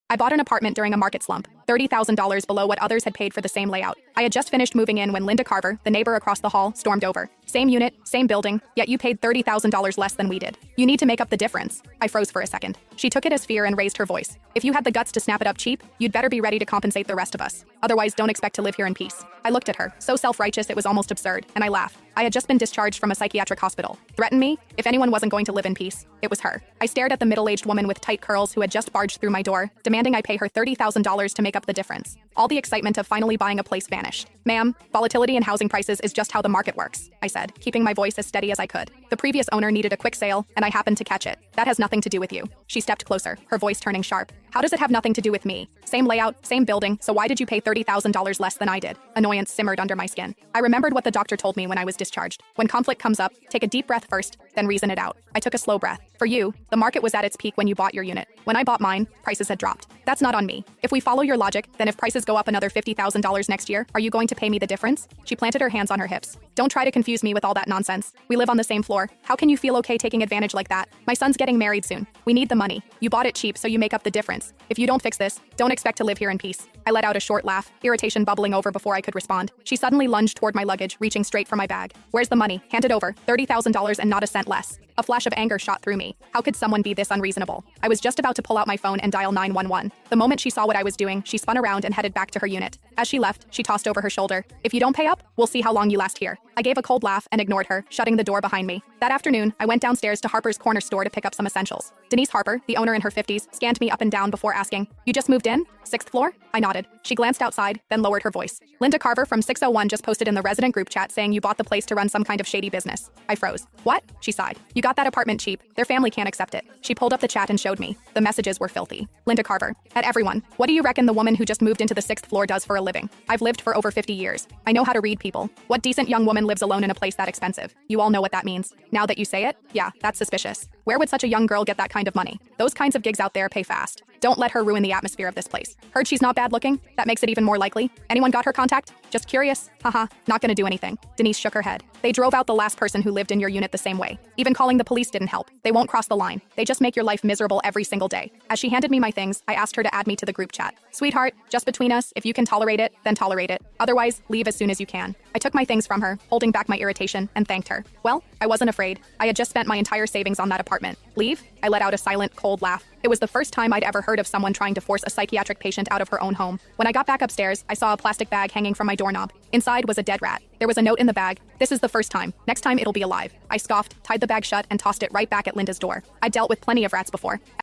I bought an apartment during a market slump, $30,000 below what others had paid for the same layout. I had just finished moving in when Linda Carver, the neighbor across the hall, stormed over. Same unit, same building, yet you paid $30,000 less than we did. You need to make up the difference. I froze for a second. She took it as fear and raised her voice. If you had the guts to snap it up cheap, you'd better be ready to compensate the rest of us. Otherwise, don't expect to live here in peace. I looked at her, so self-righteous it was almost absurd, and I laughed. I had just been discharged from a psychiatric hospital. Threaten me? If anyone wasn't going to live in peace, it was her. I stared at the middle-aged woman with tight curls who had just barged through my door, demanding I pay her $30,000 to make up the difference. All the excitement of finally buying a place vanished. Ma'am, volatility in housing prices is just how the market works, I said, keeping my voice as steady as I could. The previous owner needed a quick sale, and I happened to catch it. That has nothing to do with you. She stepped closer, her voice turning sharp. How does it have nothing to do with me? Same layout, same building, so why did you pay $30,000 less than I did? Annoyance simmered under my skin. I remembered what the doctor told me when I was discharged. When conflict comes up, take a deep breath first, then reason it out. I took a slow breath. For you, the market was at its peak when you bought your unit. When I bought mine, prices had dropped. That's not on me. If we follow your logic, then if prices go up another $50,000 next year, are you going to pay me the difference? She planted her hands on her hips. Don't try to confuse me with all that nonsense. We live on the same floor. How can you feel okay taking advantage like that? My son's getting married soon. We need the money. You bought it cheap, so you make up the difference. If you don't fix this, don't expect to live here in peace. I let out a short laugh, irritation bubbling over before I could respond. She suddenly lunged toward my luggage, reaching straight for my bag. Where's the money? Hand it over. $30,000 and not a cent less. A flash of anger shot through me. How could someone be this unreasonable? I was just about to pull out my phone and dial 911. The moment she saw what I was doing, she spun around and headed back to her unit. As she left, she tossed over her shoulder. If you don't pay up, we'll see how long you last here. I gave a cold laugh and ignored her, shutting the door behind me. That afternoon, I went downstairs to Harper's Corner store to pick up some essentials. Denise Harper, the owner in her 50s, scanned me up and down before asking, "You just moved in? 6th floor?" I nodded. She glanced outside, then lowered her voice. "Linda Carver from 601 just posted in the resident group chat saying you bought the place to run some kind of shady business." I froze. "What?" She sighed. "You got that apartment cheap. Their family can't accept it." She pulled up the chat and showed me. The messages were filthy. Linda Carver. At everyone. What do you reckon the woman who just moved into the 6th floor does for a living? I've lived for over 50 years. I know how to read people. What decent young woman lives alone in a place that expensive? You all know what that means. Now that you say it, yeah, that's suspicious. Where would such a young girl get that kind of money? Those kinds of gigs out there pay fast. Don't let her ruin the atmosphere of this place. Heard she's not bad looking? That makes it even more likely. Anyone got her contact? Just curious? Haha, not gonna do anything. Denise shook her head. They drove out the last person who lived in your unit the same way. Even calling the police didn't help. They won't cross the line. They just make your life miserable every single day. As she handed me my things, I asked her to add me to the group chat. Sweetheart, just between us, if you can tolerate it, then tolerate it. Otherwise, leave as soon as you can. I took my things from her, holding back my irritation, and thanked her. Well, I wasn't afraid. I had just spent my entire savings on that apartment. Leave? I let out a silent, cold laugh. It was the first time I'd ever heard of someone trying to force a psychiatric patient out of her own home. When I got back upstairs, I saw a plastic bag hanging from my doorknob. Inside was a dead rat. There was a note in the bag. "This is the first time. Next time it'll be alive." I scoffed, tied the bag shut, and tossed it right back at Linda's door. I dealt with plenty of rats before.